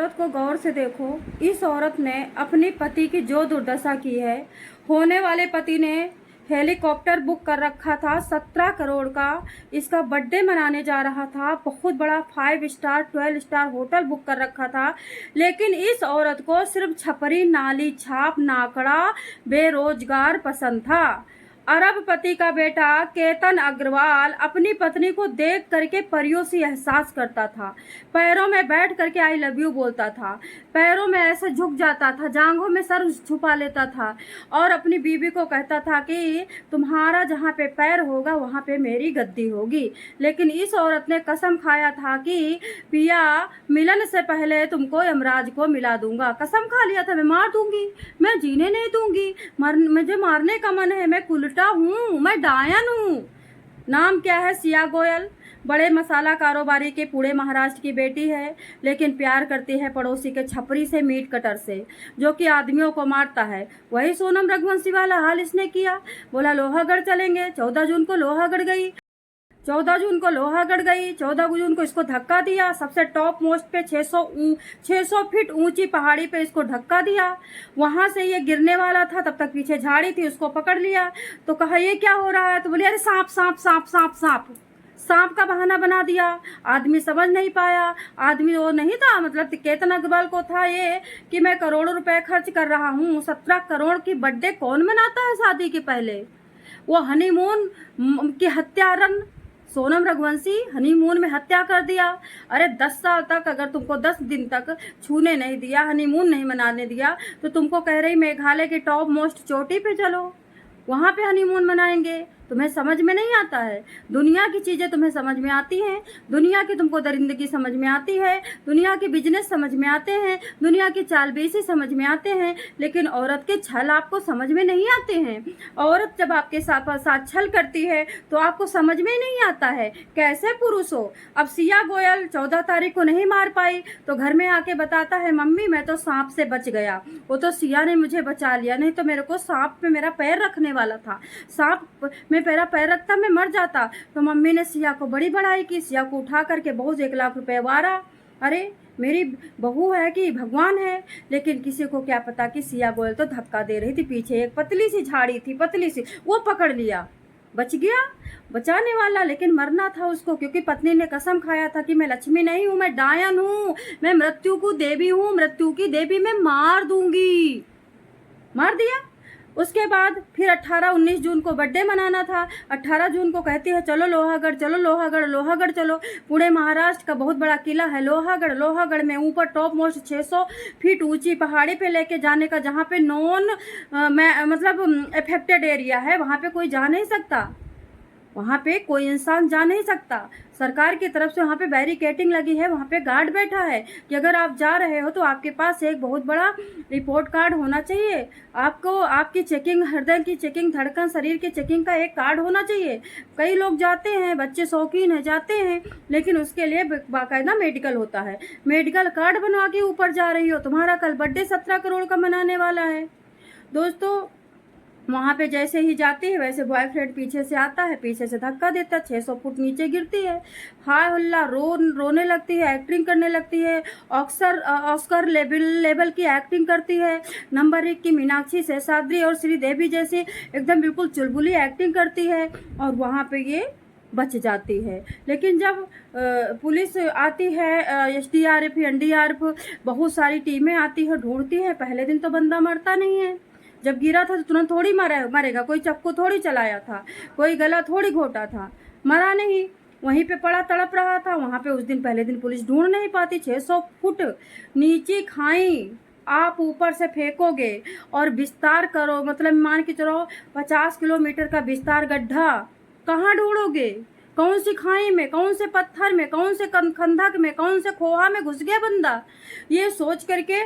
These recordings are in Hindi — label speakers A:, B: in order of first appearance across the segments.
A: औरत को गौर से देखो। इस औरत ने अपने पति की जो दुर्दशा की है। होने वाले पति ने हेलीकॉप्टर बुक कर रखा था 17 करोड़ का। इसका बर्थडे मनाने जा रहा था, बहुत बड़ा 5 स्टार 12 स्टार होटल बुक कर रखा था। लेकिन इस औरत को सिर्फ छपरी नाली छाप नाकड़ा बेरोजगार पसंद था। अरबपति का बेटा केतन अग्रवाल अपनी पत्नी को देख करके परियों से एहसास करता था। पैरों में बैठ करके आई लव यू बोलता था, पैरों में ऐसे झुक जाता था, जांघों में सर छुपा लेता था और अपनी बीवी को कहता था कि तुम्हारा जहाँ पे पैर होगा वहाँ पे मेरी गद्दी होगी। लेकिन इस औरत ने कसम खाया था कि पिया, मिलन से पहले तुमको यमराज को मिला दूंगा। कसम खा लिया था, मैं मार दूंगी, मैं जीने नहीं दूंगी, मुझे मारने का मन है, मैं कुलटा हूँ, मैं डायन हूँ। नाम क्या है? सिया गोयल। बड़े मसाला कारोबारी के पुणे महाराष्ट्र की बेटी है, लेकिन प्यार करती है पड़ोसी के छपरी से, मीट कटर से, जो कि आदमियों को मारता है। वही सोनम रघुवंशी वाला हाल इसने किया। बोला लोहागढ़ चलेंगे, 14 जून को लोहागढ़ गई। 14 जून को इसको धक्का दिया, सबसे टॉप मोस्ट पे 600 फीट ऊंची पहाड़ी पे इसको धक्का दिया। वहां से ये गिरने वाला था, तब तक पीछे झाड़ी थी, उसको पकड़ लिया। तो कहा ये क्या हो रहा है? तो बोले अरे सांप सांप सांप सांप सांप। सांप का बहाना बना दिया। आदमी समझ नहीं पाया। आदमी वो नहीं था, मतलब केतन अग्रवाल को था ये कि मैं करोड़ों रुपए खर्च कर रहा हूँ। 17 करोड़ की बर्थडे कौन मनाता है शादी के पहले? वो हनीमून की हत्यारन सोनम रघुवंशी हनीमून में हत्या कर दिया। अरे 10 साल तक अगर तुमको 10 दिन तक छूने नहीं दिया, हनीमून नहीं मनाने दिया, तो तुमको कह रही मेघालय की टॉप मोस्ट चोटी पे चलो, वहाँ पे हनीमून मनाएंगे। तुम्हें समझ में नहीं आता है। दुनिया की चीज़ें तुम्हें समझ में आती हैं, दुनिया की तुमको दरिंदगी समझ में आती है, दुनिया के बिजनेस समझ में आते हैं, दुनिया की चालबेसी समझ में आते हैं, लेकिन औरत के छल आपको समझ में नहीं आते हैं। औरत जब आपके साथ छल करती है तो आपको समझ में नहीं आता है कैसे पुरुष हो। अब सिया गोयल 14 तारीख को नहीं मार पाई तो घर में आके बताता है मम्मी मैं तो सांप से बच गया, वो तो सिया ने मुझे बचा लिया, नहीं तो मेरे को सांप पे मेरा पैर रखने वाला था, सांप में मेरा पैर रखता मैं मर जाता। तो मम्मी ने सिया को बड़ी बड़ाई की, सिया को उठा करके बहुत 1 लाख रुपए वारा। अरे मेरी बहू है कि भगवान है। लेकिन किसी को क्या पता कि सिया गोयल तो धक्का दे रही थी, पीछे एक पतली सी झाड़ी थी, पतली सी, वो पकड़ लिया, बच गया बचाने वाला, लेकिन मरना था उसको, क्योंकि पत्नी ने कसम खाया था कि मैं लक्ष्मी नहीं हूँ, मैं डायन हूँ, मैं मृत्यु की देवी हूँ, मृत्यु की देवी मैं मार दूंगी। मार दिया। उसके बाद फिर 18-19 जून को बर्थडे मनाना था। 18 जून को कहती है चलो लोहागढ़, चलो लोहागढ़, लोहागढ़ चलो। पुणे महाराष्ट्र का बहुत बड़ा किला है लोहागढ़। लोहागढ़ में ऊपर टॉप मोस्ट 600 फीट ऊंची पहाड़ी पे लेके जाने का, जहाँ पे नॉन मतलब अफेक्टेड एरिया है, वहाँ पे कोई जा नहीं सकता, वहाँ पे कोई इंसान जा नहीं सकता। सरकार की तरफ से वहाँ पे बैरिकेटिंग लगी है, वहाँ पे गार्ड बैठा है कि अगर आप जा रहे हो तो आपके पास एक बहुत बड़ा रिपोर्ट कार्ड होना चाहिए, आपको आपकी चेकिंग, हृदय की चेकिंग, धड़कन, शरीर की चेकिंग का एक कार्ड होना चाहिए। कई लोग जाते हैं, बच्चे शौकीन है जाते हैं, लेकिन उसके लिए बाकायदा मेडिकल होता है। मेडिकल कार्ड बनवा के ऊपर जा रही हो, तुम्हारा कल बर्थडे 17 करोड़ का मनाने वाला है। दोस्तों वहाँ पे जैसे ही जाती है वैसे बॉयफ्रेंड पीछे से आता है, पीछे से धक्का देता है, 600 फुट नीचे गिरती है, हाय हल्ला, रोने लगती है, एक्टिंग करने लगती है, ऑस्कर लेवल की एक्टिंग करती है, नंबर 1 की मीनाक्षी शेषाद्री और श्रीदेवी जैसी एकदम बिल्कुल चुलबुली एक्टिंग करती है, और वहाँ पे ये बच जाती है। लेकिन जब पुलिस आती है, SDRF, NDRF, बहुत सारी टीमें आती है, ढूंढती है, पहले दिन तो बंदा मरता नहीं है। जब गिरा था तो तुरंत थोड़ी मरेगा, कोई चक्कू थोड़ी चलाया था, कोई गला थोड़ी घोटा था, मरा नहीं, वहीं पे पड़ा तड़प रहा था। वहाँ पे उस दिन पहले दिन पुलिस ढूंढ नहीं पाती। 600 फुट नीचे खाई, आप ऊपर से फेंकोगे और विस्तार करो, मतलब मान के चलो 50 किलोमीटर का विस्तार गड्ढा, कहाँ ढूंढोगे? कौन सी खाई में, कौन से पत्थर में, कौन से खंदक में, कौन से खोहा में घुस गया बंदा? ये सोच करके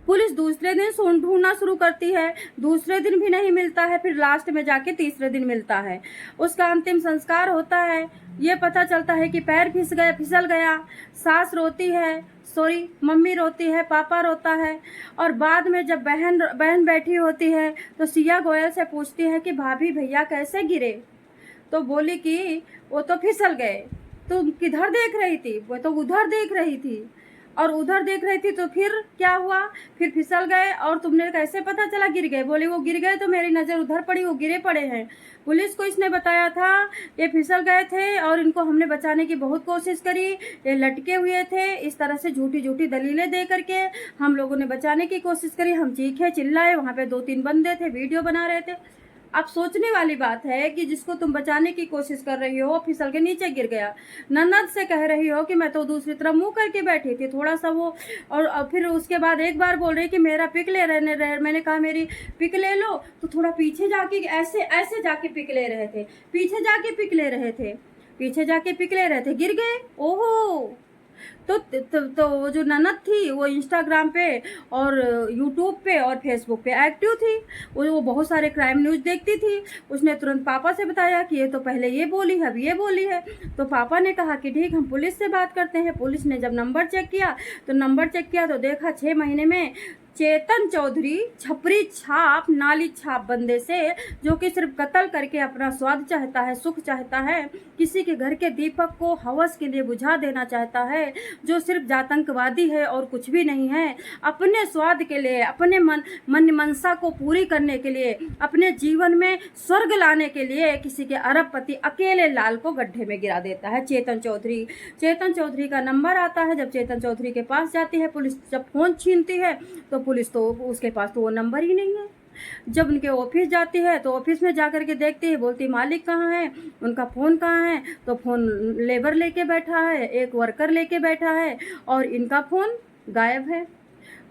A: पुलिस दूसरे दिन ढूंढना शुरू करती है। दूसरे दिन भी नहीं मिलता है, फिर लास्ट में जाके तीसरे दिन मिलता है। उसका अंतिम संस्कार होता है। ये पता चलता है कि पैर फिसल गया। सास रोती है, सॉरी मम्मी रोती है, पापा रोता है, और बाद में जब बहन बैठी होती है तो सिया गोयल से पूछती है कि भाभी भैया कैसे गिरे? तो बोली कि वो तो फिसल गए। तुम किधर देख रही थी? वो तो उधर देख रही थी। और उधर देख रही थी तो फिर क्या हुआ, फिर फिसल गए। और तुमने कैसे पता चला गिर गए? बोले वो गिर गए तो मेरी नज़र उधर पड़ी, वो गिरे पड़े हैं। पुलिस को इसने बताया था ये फिसल गए थे और इनको हमने बचाने की बहुत कोशिश करी, ये लटके हुए थे। इस तरह से झूठी झूठी दलीलें दे करके हम लोगों ने बचाने की कोशिश करी। हम चीखे चिल्लाए, वहाँ पे 2-3 बंदे थे वीडियो बना रहे थे। अब सोचने वाली बात है कि जिसको तुम बचाने की कोशिश कर रही हो फिसल के नीचे गिर गया। ननद से कह रही हो कि मैं तो दूसरी तरफ मुंह करके बैठी थी, थोड़ा सा वो। और फिर उसके बाद एक बार बोल रही कि मेरा पिक ले रहे। मैंने कहा मेरी पिक ले लो, तो थोड़ा पीछे जाके ऐसे ऐसे जाके पिक ले रहे थे, पीछे जाके पिक ले रहे थे, पीछे जाके पिक ले रहे थे, गिर गए। ओहो। तो वो जो ननद थी वो इंस्टाग्राम पे और यूट्यूब पे और फेसबुक पे एक्टिव थी। वो बहुत सारे क्राइम न्यूज़ देखती थी। उसने तुरंत पापा से बताया कि ये तो पहले ये बोली है, अब ये बोली है। तो पापा ने कहा कि ठीक, हम पुलिस से बात करते हैं। पुलिस ने जब नंबर चेक किया तो देखा 6 महीने में चेतन चौधरी छपरी छाप नाली छाप बंदे से, जो कि सिर्फ कत्ल करके अपना स्वाद चाहता है, सुख चाहता है, किसी के घर के दीपक को हवस के लिए बुझा देना चाहता है, जो सिर्फ आतंकवादी है और कुछ भी नहीं है। अपने स्वाद के लिए, अपने मन मनसा को पूरी करने के लिए, अपने जीवन में स्वर्ग लाने के लिए किसी के अरबपति अकेले लाल को गड्ढे में गिरा देता है चेतन चौधरी का नंबर आता है। जब चेतन चौधरी के पास जाती है पुलिस, जब फोन छीनती है तो पुलिस तो उसके पास तो वो नंबर ही नहीं है। जब उनके ऑफिस जाती है तो ऑफिस में जा कर के देखती है, बोलती मालिक कहाँ है, उनका फ़ोन कहाँ है, तो फ़ोन लेबर लेके बैठा है, एक वर्कर लेके बैठा है और इनका फ़ोन गायब है।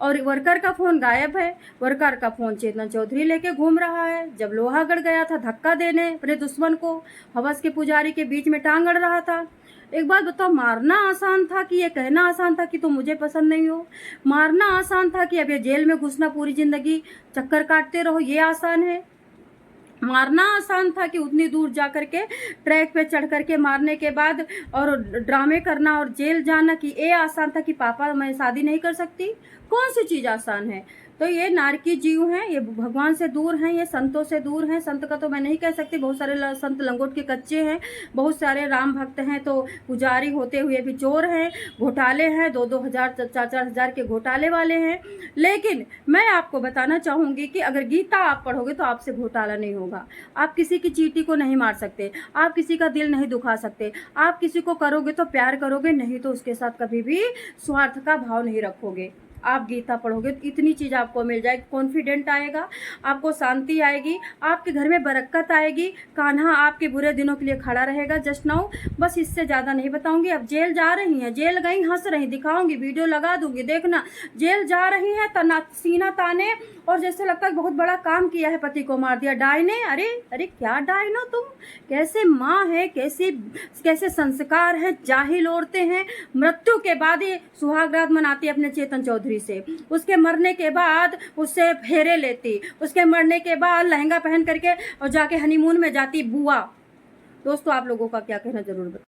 A: और वर्कर का फ़ोन गायब है। वर्कर का फ़ोन चेतन चौधरी लेके घूम रहा है। जब लोहागढ़ गया था धक्का देने अपने दुश्मन को, हवस के पुजारी के बीच में टांग अड़ रहा था। एक बात बताओ, मारना आसान था कि ये कहना आसान था कि तुम मुझे पसंद नहीं हो? मारना आसान था कि अब ये जेल में घुसना, पूरी ज़िंदगी चक्कर काटते रहो, ये आसान है? मारना आसान था कि उतनी दूर जा कर के ट्रैक पे चढ़ कर के मारने के बाद और ड्रामे करना और जेल जाना, कि ये आसान था कि पापा मैं शादी नहीं कर सकती? कौन सी चीज़ आसान है? तो ये नारकी जीव हैं, ये भगवान से दूर हैं, ये संतों से दूर हैं। संत का तो मैं नहीं कह सकती, बहुत सारे संत लंगोट के कच्चे हैं, बहुत सारे राम भक्त हैं तो पुजारी होते हुए भी चोर हैं, घोटाले हैं, 2-2 हज़ार 4-4 हज़ार के घोटाले वाले हैं। लेकिन मैं आपको बताना चाहूँगी कि अगर गीता आप पढ़ोगे तो आपसे घोटाला नहीं होगा। आप किसी की चींटी को नहीं मार सकते, आप किसी का दिल नहीं दुखा सकते। आप किसी को करोगे तो प्यार करोगे, नहीं तो उसके साथ कभी भी स्वार्थ का भाव नहीं रखोगे। आप गीता पढ़ोगे तो इतनी चीज़ आपको मिल जाएगी, कॉन्फिडेंट आएगा, आपको शांति आएगी, आपके घर में बरकत आएगी, कान्हा आपके बुरे दिनों के लिए खड़ा रहेगा। जस्ट नाउ, बस इससे ज़्यादा नहीं बताऊंगी। अब जेल जा रही हैं, जेल गई, हंस रही, दिखाऊंगी, वीडियो लगा दूंगी, देखना। जेल जा रही है सीना ताने, और जैसे लगता है बहुत बड़ा काम किया है, पति को मार दिया। डायने, अरे अरे क्या डायनो तुम, कैसे माँ है, कैसे संस्कार है, जाहिल औरतें हैं। मृत्यु के बाद ये सुहागरात मनाती अपने चेतन चौधरी से, उसके मरने के बाद उससे फेरे लेती, उसके मरने के बाद लहंगा पहन करके और जाके हनीमून में जाती बुआ। दोस्तों आप लोगों का क्या कहना जरूर बताएं।